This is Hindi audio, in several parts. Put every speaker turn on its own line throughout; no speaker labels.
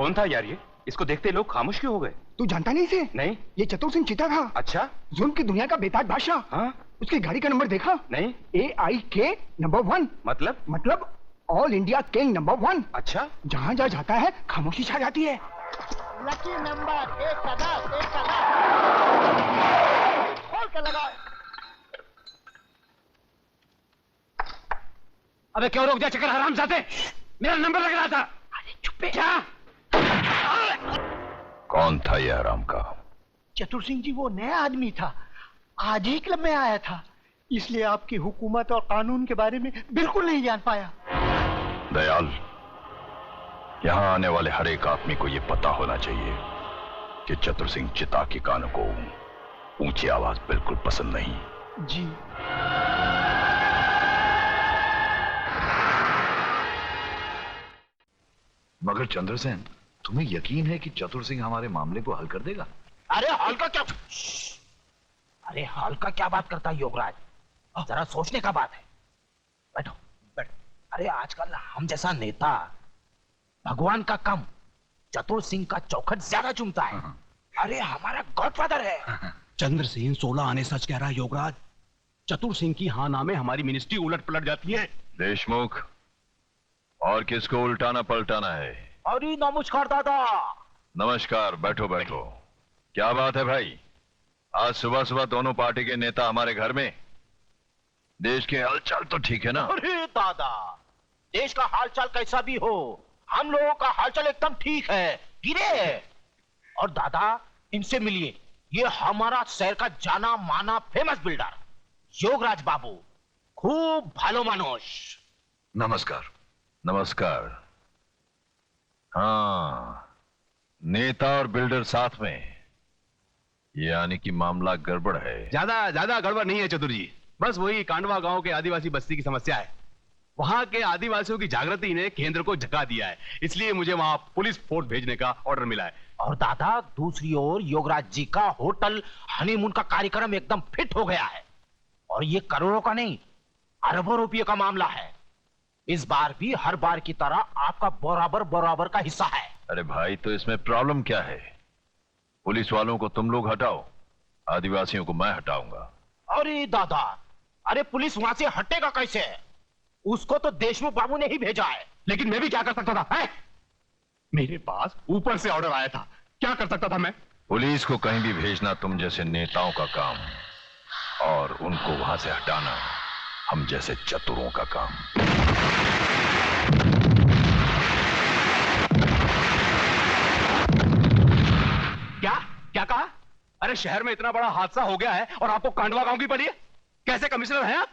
कौन था यार ये? इसको देखते लोग खामोश क्यों हो गए?
तू जानता नहीं इसे?
नहीं।
ये चतुर सिंह चिता था।
अच्छा।
जुल्म की दुनिया का बेताज बादशाह।
हाँ?
उसकी गाड़ी का नंबर देखा?
नहीं।
AIK number 1। मतलब ऑल इंडिया किंग नंबर 1।
अच्छा।
जहाँ जहाँ जाता है खामोशी छा जाती है।
लकी नंबर 1 का 10, 1 का 10। खोल के लगाओ।
अबे क्यों रोक दिया चक्कर हरामजादे? मेरा नंबर लग रहा था।
अरे चुप है।
क्या?
कौन था ये हराम का?
चतुर सिंह जी वो नया आदमी था, आज ही क्लब में आया था, इसलिए आपकी हुकूमत और कानून के बारे में बिल्कुल नहीं जान पाया।
दयाल, यहाँ आने वाले हर एक आदमी को यह पता होना चाहिए कि चतुर सिंह चिता के कानों को ऊंची आवाज बिल्कुल पसंद नहीं।
जी।
मगर चंद्रसेन, तुम्हें यकीन है कि चतुर सिंह हमारे मामले को हल कर देगा?
अरे हल का क्या? अरे हल का क्या बात करता है योगराज? जरा सोचने का बात है। बैठो बैठो। अरे आजकल हम जैसा नेता भगवान का कम चतुर सिंह का चौखट ज्यादा चुमता है। अरे हमारा गॉडफादर है।
चंद्रसेन 16 आने सच कह रहा है योगराज। चतुर सिंह की हाँ नामे हमारी मिनिस्ट्री उलट पलट जाती है।
देशमुख, और किसको उल्टाना पलटाना है?
अरे नमस्कार दादा।
नमस्कार, बैठो बैठो। क्या बात है भाई? आज सुबह सुबह दोनों पार्टी के नेता हमारे घर में। देश के हालचाल तो ठीक है ना?
अरे दादा, देश का हालचाल कैसा भी हो, हम लोगों का हालचाल एकदम ठीक है, गिरे। और दादा इनसे मिलिए, ये हमारा शहर का जाना माना फेमस बिल्डर योगराज बाबू, खूब भालो मानुष।
नमस्कार। नमस्कार। हाँ, नेता और बिल्डर साथ में, यानी कि मामला गड़बड़ है।
ज्यादा ज्यादा गड़बड़ नहीं है चतुर जी, बस वही कांडवा गांव के आदिवासी बस्ती की समस्या है। वहां के आदिवासियों की जागृति ने केंद्र को झका दिया है, इसलिए मुझे वहां पुलिस फोर्स भेजने का ऑर्डर मिला है।
और दादा दूसरी ओर योगराज जी का होटल हनीमून का कार्यक्रम एकदम फिट हो गया है, और ये करोड़ों का नहीं अरबों रुपये का मामला है। इस बार भी हर बार की तरह आपका बराबर बराबर का हिस्सा है।
अरे भाई, तो इसमें प्रॉब्लम क्या है? पुलिस वालों को तुम लोग हटाओ, आदिवासियों को मैं हटाऊंगा।
अरे दादा, अरे पुलिस वहां से हटेगा कैसे? उसको तो देशमुख बाबू ने ही भेजा है।
लेकिन मैं भी क्या कर सकता था है? मेरे पास ऊपर से ऑर्डर आया था, क्या कर सकता था मैं?
पुलिस को कहीं भी भेजना तुम जैसे नेताओं का काम, और उनको वहां से हटाना हम जैसे चतुरों का काम।
क्या क्या कहा? अरे शहर में इतना बड़ा हादसा हो गया है और आपको कांडवा गांव की पड़ी है? कैसे कमिश्नर हैं आप?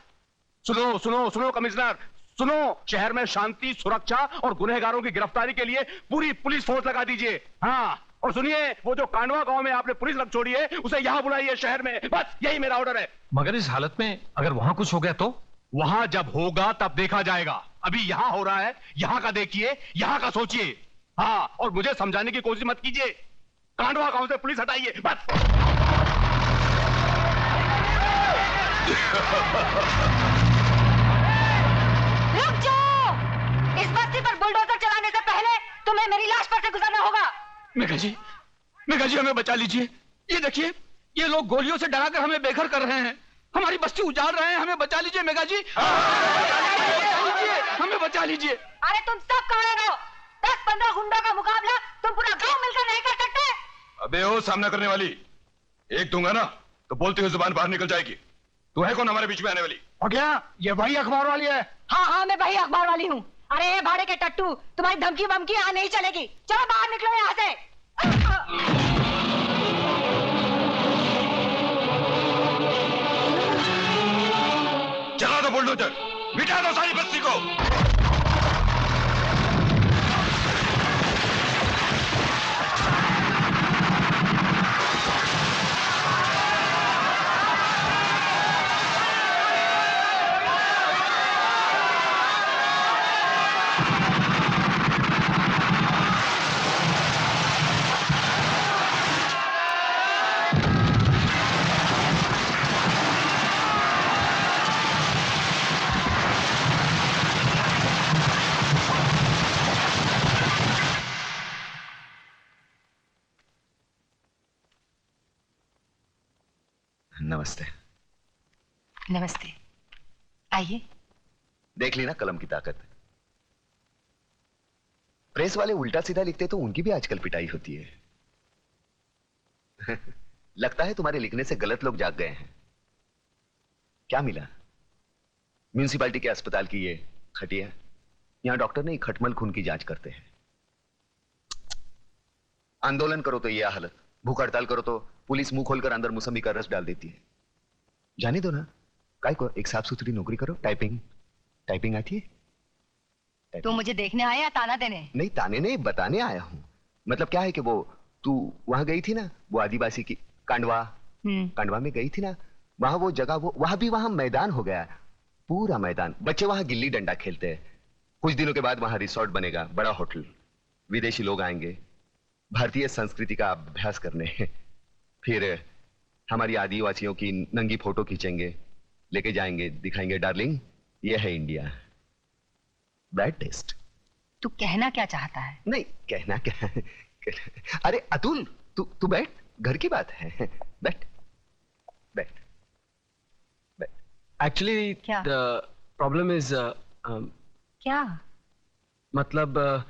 सुनो सुनो सुनो कमिश्नर, सुनो, शहर में शांति सुरक्षा और गुनहगारों की गिरफ्तारी के लिए पूरी पुलिस फोर्स लगा दीजिए। हाँ, और सुनिए, वो जो कांडवा गांव में आपने पुलिस रख छोड़ी है उसे यहां बुलाइए शहर में, बस यही मेरा ऑर्डर है।
मगर इस हालत में अगर वहां कुछ हो गया तो?
वहां जब होगा तब देखा जाएगा, अभी यहां हो रहा है, यहां का देखिए, यहां का सोचिए। हाँ, और मुझे समझाने की कोशिश मत कीजिए, कांडवा गांव से पुलिस हटाइए बस।
रुक जाओ! इस बस्ती पर बुलडोजर चलाने से पहले तुम्हें मेरी लाश पर से गुजरना होगा।
मेघा जी हमें बचा लीजिए। ये देखिए, ये लोग गोलियों से डराकर हमें बेघर कर रहे हैं, हमारी बस्ती उजाड़ रहे हैं, हमें बचा लीजिए मेघा जी। हमें बचा लीजिए।
अरे तुम सब कहाँ रहो? 10-15 गुंडों का मुकाबला तुम पूरा गांव मिलकर नहीं कर सकते।
अबे ओ सामना करने वाली, एक दूंगा ना तो बोलती हुई जुबान बाहर निकल जाएगी। तू है कौन हमारे बीच में आने वाली?
और क्या ये वही अखबार वाली है?
हाँ, मैं वही अखबार वाली हूँ। अरे भाड़े के टट्टू, तुम्हारी धमकी बमकी यहाँ नहीं चलेगी। चलो बाहर निकलो यहाँ से।
चला दो बुलडोजर, मिटा दो सारी बस्ती को।
नमस्ते।
नमस्ते, आइए।
देख ली ना कलम की ताकत। प्रेस वाले उल्टा सीधा लिखते तो उनकी भी आजकल पिटाई होती है। लगता है तुम्हारे लिखने से गलत लोग जाग गए हैं। क्या मिला? म्यूनिसिपैलिटी के अस्पताल की ये खटिया। यहां डॉक्टर नहीं, खटमल खून की जांच करते हैं। आंदोलन करो तो यह हालत, भूख हड़ताल करो तो पुलिस मुंह खोलकर अंदर मौसमी का रस डाल देती है। जाने दो ना, काय को एक साफ सुथरी नौकरी करो। टाइपिंग आती है?
तू मुझे देखने आया या ताना देने?
नहीं, ताने नहीं, बताने आया हूं। मतलब क्या है कि वो तू वहां गई थी ना, वो आदिवासी की कांडवा में गई थी ना, वहां वो जगह, वो वहां मैदान हो गया, पूरा मैदान। बच्चे वहां गिल्ली डंडा खेलते हैं। कुछ दिनों के बाद वहां रिसोर्ट बनेगा, बड़ा होटल। विदेशी लोग आएंगे भारतीय संस्कृति का अभ्यास करने। फिर हमारी आदिवासियों की नंगी फोटो खींचेंगे, लेके जाएंगे, दिखाएंगे डार्लिंग ये है इंडिया। Bad taste.
तू कहना क्या चाहता है?
नहीं, कहना क्या। अरे अतुल, तू बैठ, घर की बात है। बैठ बैठ बैठ।
एक्चुअली
क्या?
द प्रॉब्लम इज
क्या
मतलब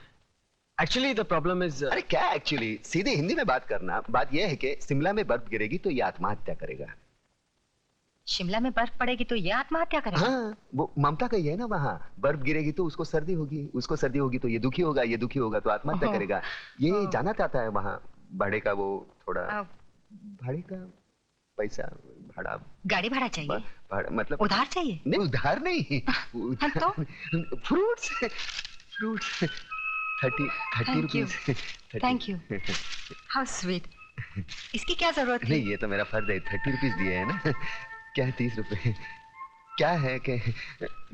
एक्चुअली द प्रॉब्लम इज
अरे क्या एक्चुअली, सीधे हिंदी में बात करना। बात यह है कि शिमला में बर्फ गिरेगी तो ये आत्महत्या करेगा।
शिमला में बर्फ पड़ेगी तो ये आत्महत्या करेगा?
हाँ, वो ममता का ही है ना, वहां बर्फ गिरेगी तो उसको सर्दी होगी, उसको सर्दी होगी तो ये दुखी होगा, ये दुखी होगा तो आत्महत्या करेगा। ये जाना चाहता है वहां भाड़े का, वो थोड़ा भाड़े का पैसा, भाड़ा,
गाड़ी भाड़ा चाहिए?
भाड़ा मतलब
उधार चाहिए?
नहीं, उधार नहीं।
तो
fruits 30 rupees.
Thank you, how sweet. इसकी क्या जरूरत है?
नहीं, ये तो मेरा फर्ज है, 30 रुपीज दिए है ना। क्या है 30 रुपए? क्या है कि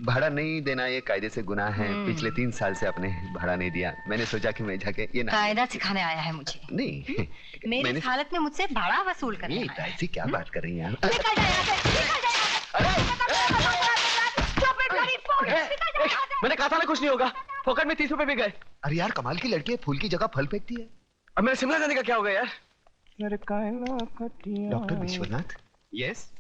भाड़ा नहीं देना ये कायदे से गुनाह है। पिछले 3 साल से आपने भाड़ा नहीं दिया। मैंने सोचा कि मैं जाके ये ना
कायदा सिखाने आया है मुझे।
नहीं,
मेरी इस हालत में मुझसे भाड़ा वसूल करने
ये
आया है।
ऐसी क्या बात कर रही हैं आप?
निकल जा यहाँ से, निकल जा यहाँ से।
मैंने कहा था ना कुछ नहीं होगा। फोकट में 30 रुपए भी गए।
अरे यार, कमाल की लड़की है, फूल की जगह फल फेंकती है।
अब मेरे शिमला जाने का क्या होगा यार?
Doctor Vishwanath?
Yes.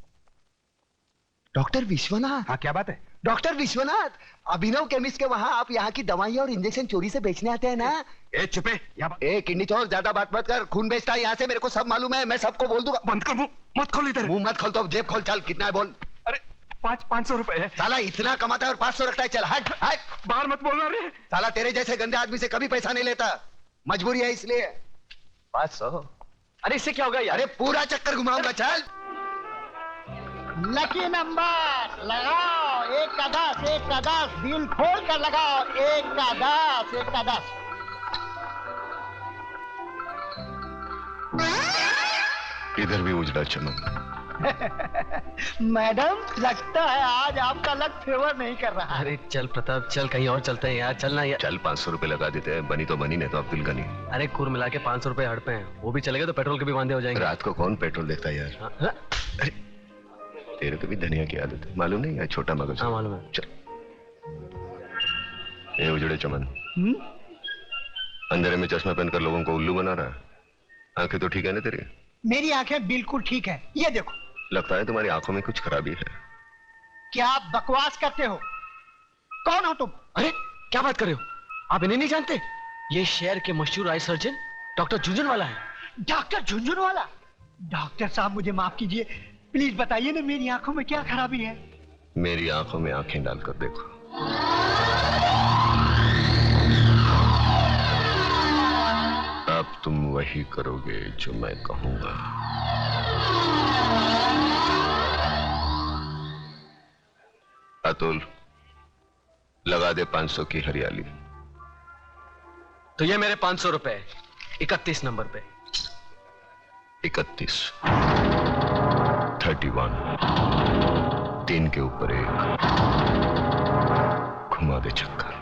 Doctor Vishwanath?
हाँ, क्या बात है?
डॉक्टर विश्वनाथ, अभिनव केमिस्ट के वहाँ आप यहाँ की दवाइयाँ और इंजेक्शन चोरी से बेचने आते हैं ना?
ए चुपे,
ए किडनी चोर, ज्यादा बात मत कर। खून बेचता है यहाँ से, मेरे को सब मालूम है, मैं सबको बोल दूंगा।
बंद कर, मुंह मत खोल इधर।
मुंह मत खोल तो जेब खोल। चल, कितना है बोल।
अरे 500 रुपए है।
साला इतना कमाता है और 500 रखता है। चल हट हट,
बाहर मत बोलना रे।
साला तेरे जैसे गंदे आदमी से कभी पैसा नहीं लेता, मजबूरी है इसलिए। 500?
अरे इससे क्या होगा यार?
अरे पूरा चक्कर घुमाऊंगा। चल।
लकी नंबर लगाओ, 1 का 10, 1 का 10, दिल खोल कर लगाओ। 1 का 10, 1 का 10।
इधर भी उजड़ा चमन।
मैडम, लगता है आज आपका लक फेवर नहीं कर रहा है।
अरे चल प्रताप, चल कहीं और चलते हैं यार। चलना यार।
चल 500 रुपए लगा देते हैं, बनी तो बनी, नहीं तो अब्दुल गनी।
अरे कुल मिला के 500 रुपए हड़पे हैं, वो भी चलेगा तो पेट्रोल के भी वांदे हो जाएंगे।
रात को कौन पेट्रोल देखता है यार?
हाँ,
अरे तेरे को भी धनिया की आदत है, मालूम नहीं? यार छोटा मगज।
हाँ मालूम है।
चल। ये उजड़े चमन अंधेरे में चश्मा पहनकर लोगों को उल्लू बना रहा है। आंखें तो ठीक है ना तेरी?
मेरी आंखें बिल्कुल ठीक है, ये देखो।
लगता है तुम्हारी आंखों में कुछ खराबी है।
क्या आप बकवास करते हो? कौन हो तुम?
अरे क्या बात कर रहे हो? आप इन्हें नहीं जानते? ये शहर के मशहूर आई सर्जन डॉक्टर झुंझुनवाला है।
डॉक्टर झुंझुनवाला? डॉक्टर साहब मुझे माफ कीजिए, प्लीज बताइए ना मेरी आंखों में क्या खराबी है?
मेरी आंखों में आंखें डालकर देखो। अब तुम वही करोगे जो मैं कहूंगा। अतुल, लगा दे 500 की हरियाली।
तो ये मेरे 500 रुपए 31 नंबर पे।
31, 31, 3 के ऊपर 1, घुमा दे चक्कर।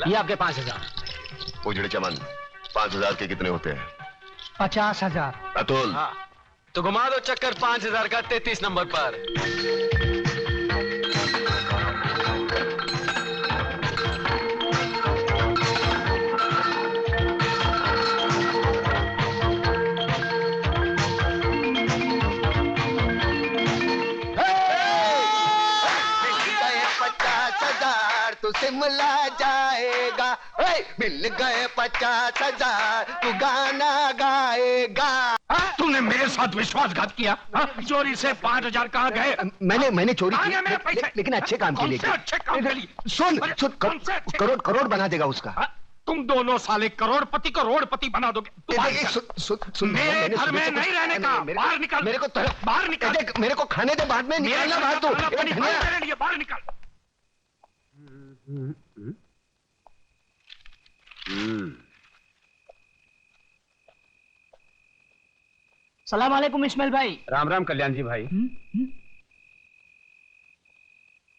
ये आपके 5000।
उजड़े चमन 5,000 के कितने होते हैं?
50,000।
अतुल।
हाँ, तो घुमा दो चक्कर 5,000 का 33 नंबर पर।
तू शिमला जाएगा, मिल गए 50,000 तू गाना गाएगा।
तूने मेरे साथ विश्वासघात किया। चोरी से 5,000 कहाँ गए?
मैंने चोरी की, लेकिन अच्छे काम के लिए।
अच्छे काम के लिए?
सुन करोड़ बना देगा उसका।
तुम दोनों साले करोड़पति बना दोगे। मेरे घर में नहीं रहने का। बाहर निकल।
मेरे को
बाहर निकल।
मेरे को खाने दे, बाद में निकलना बाहर। तू
मेरे लिए बाहर निकल।
सलाम वालेकुम इस्माइल भाई।
राम राम कल्याण जी भाई।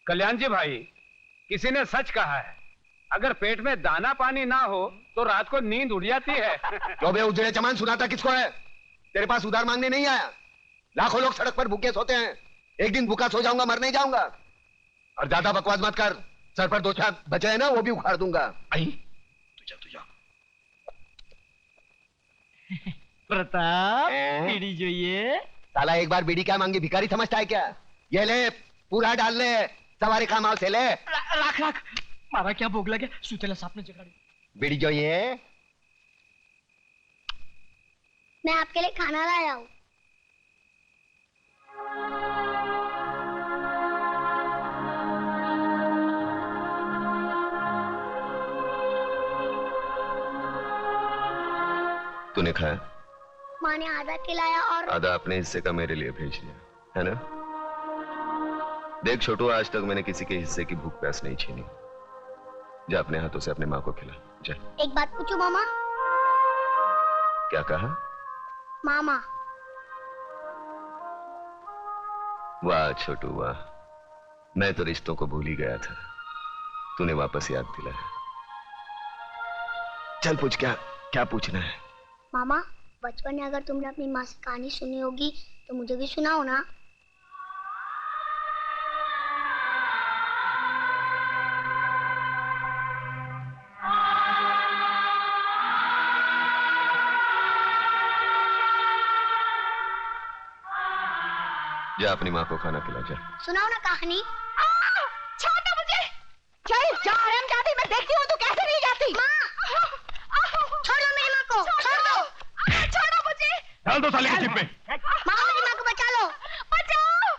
कल्याण जी भाई, किसी ने सच कहा है, अगर पेट में दाना पानी ना हो तो रात को नींद उड़ जाती है।
क्यों बे उजड़े चमान, सुनाता किसको है? तेरे पास उधार मांगने नहीं आया। लाखों लोग सड़क पर भूखे सोते हैं, एक दिन भूखा सो जाऊंगा, मर नहीं जाऊंगा। और ज्यादा बकवास मत कर, सर पर 2 छाप बचे हैं ना, वो भी उखाड़ दूंगा।
तुझा
प्रताप बीड़ी જોઈએ।
साला एक बार बीड़ी क्या मांगी, भिखारी समझता है क्या? ये ले, पूरा डाल ले, सवारी का माल से ले।
राख मारा क्या भोग लगे, सुतेला सापने जगाड़ी।
बीड़ी જોઈએ?
मैं आपके लिए खाना लाया हूँ।
तूने खाया?
माँ ने आधा खिलाया और
आधा अपने हिस्से का मेरे लिए भेज दिया है ना? देख छोटू, आज तक मैंने किसी के हिस्से की भूख प्यास नहीं छीनी। जा अपने हाथों से अपने माँ को खिला, जा।
एक बात पूछूं मामा?
क्या कहा?
मामा।
वाह छोटू वाह, मैं तो रिश्तों को भूल ही गया था, तूने वापस याद दिलाया। चल पूछ, क्या पूछना है?
मामा, बचपन में अगर तुमने अपनी माँ से कहानी सुनी होगी तो मुझे भी सुनाओ ना।
जा अपनी माँ को खाना खिला, जा।
सुनाओ ना कहानी।
छोड़ो मुझे। चल जा हरामजादी, मैं देखती हूँ तू कैसे नहीं जाती।
माँ, छोड़ दो मेरी माँ को, छोड़ दो।
छोड़ो मुझे।
डाल दो साले की जिप में।
माँ, मेरी माँ को बचा लो।
बचाओ,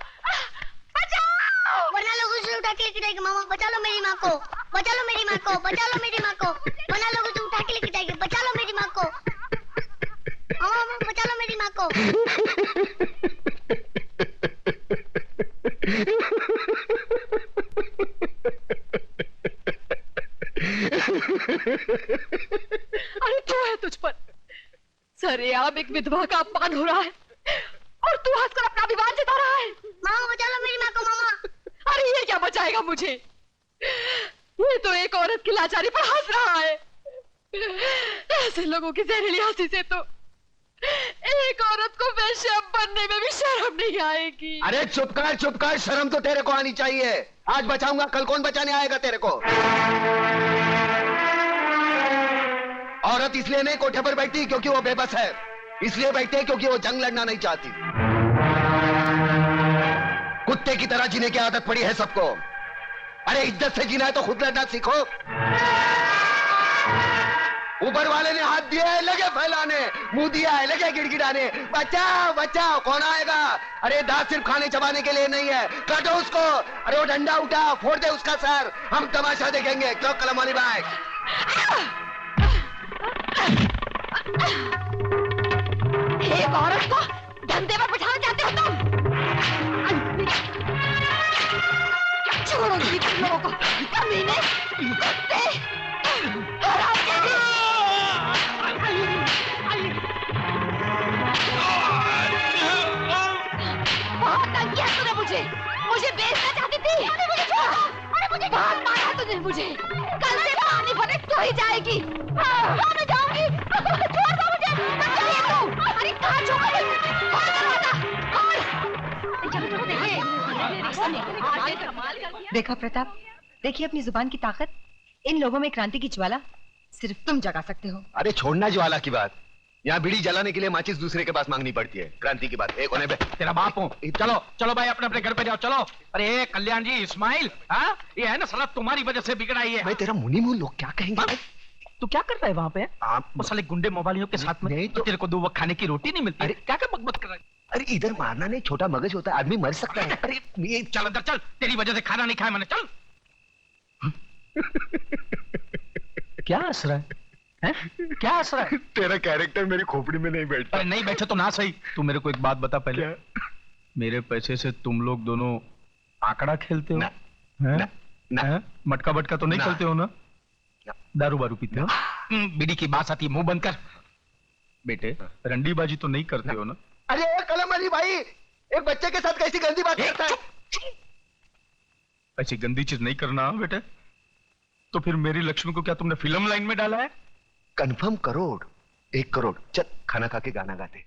बचाओ।
वरना लोग उसे उठा के लेके जाएंगे। मामा बचा लो मेरी माँ को, बचा लो मेरी माँ को, बचा लो मेरी माँ को। वरना लोग उसे उठा के लेके जाएंगे। बचा लो मेरी माँ को। मामा बचा लो मेरी माँ को।
अरे तू है तुझ पर सरेआम एक विधवा का अपमान हो रहा है और तू हंसकर अपना विवाद जता रहा है।
मामा बचा लो मेरी माँ को। मामा,
अरे ये क्या बचाएगा मुझे? ये तो एक औरत की लाचारी पर हंस रहा है। ऐसे लोगों की जहरीली हंसी से तो एक औरत को वैश्य बनने में भी शर्म नहीं आएगी।
अरे चुप कर, शर्म तो तेरे को आनी चाहिए। आज बचाऊंगा, कल कौन बचाने आएगा तेरे को? औरत इसलिए नहीं कोठे पर बैठती क्योंकि वो बेबस है, इसलिए बैठती है क्योंकि वो जंग लड़ना नहीं चाहती। कुत्ते की तरह जीने की आदत पड़ी है सबको। अरे इज्जत से जीना है तो खुद लड़ना सीखो। ऊपर वाले ने हाथ दिया है, लगे फैलाने, मुंह दिया है, लगे गिड़गिड़ाने। बचाओ बचाओ, कौन आएगा? अरे दांत सिर्फ खाने चबाने के लिए नहीं है, काटो उसको। अरे वो डंडा उठा, फोड़ दे उसका सर, हम तमाशा देखेंगे। क्यों कलम वाली भाई?
एक औरत को धंधे पर बिठाना चाहते हो तुम? छोड़ोगी तुम लोगों को, कमीने, कुत्ते, हरामजादे। बहुत तंग किया तूने मुझे बेचना चाहती थी। अरे मुझे बहुत मारा तूने मुझे। कल से पानी भरे तू तो ही जाएगी। हाँ, मैं जाऊंगी। छोड़ दो मुझे। चलिए तू। अरे कहाँ छोड़ दे? खोल दरवाजा। खोल।
देखा प्रताप, देखिए अपनी जुबान की ताकत। इन लोगों में क्रांति की ज्वाला सिर्फ तुम जगा सकते हो।
अरे छोड़ना ज्वाला की बात, यहाँ बीड़ी जलाने के लिए माचिस दूसरे के पास मांगनी पड़ती है। क्रांति की बात एक होने पे
तेरा बाप हूँ। चलो चलो भाई अपने अपने घर पे जाओ। चलो। अरे कल्याण जी, इस्माइल, हाँ ये है ना साला तुम्हारी वजह से बिगड़ा ही है।
मैं तेरा मुनी मुंह, लोग क्या कहेंगे?
तू क्या करता है वहाँ पे?
आप
वो साले गुंडे मोबाइलियों के साथ में
नहीं तो
तेरे को 2 वक्त खाने की रोटी नहीं मिलती। अरे क्या क्या बकबक कर रहा है?
अरे इधर मारना नहीं, छोटा मगज होता है, आदमी मर सकता है।
अरे ये चल अंदर चल, तेरी वजह से खाना नहीं खाया मैंने। चल। क्या हंस रहा है? क्या हंस रहा है?
तेरा कैरेक्टर मेरी खोपड़ी में नहीं बैठता।
अरे नहीं बैठे तो ना सही। तू मेरे को एक बात बता पहले।
क्या?
मेरे पैसे से तुम लोग दोनों आंकड़ा खेलते हो?
ना,
हैं?
ना, ना।
हैं? मटका बटका तो नहीं
ना।
खेलते हो ना?
ना।
दारू बारू पीते हो? बीड़ी की बात आती है, मुंह बंद कर। बेटे रंडीबाजी तो नहीं करते हो ना?
अरे कलम अली भाई, एक बच्चे के साथ कैसी गंदी बात करता है?
ऐसी गंदी चीज नहीं करना बेटे। तो फिर मेरी लक्ष्मी को क्या तुमने फिल्म लाइन में डाला है?
कंफर्म करोड़, 1 करोड़। चल खाना खा के गाना गाते।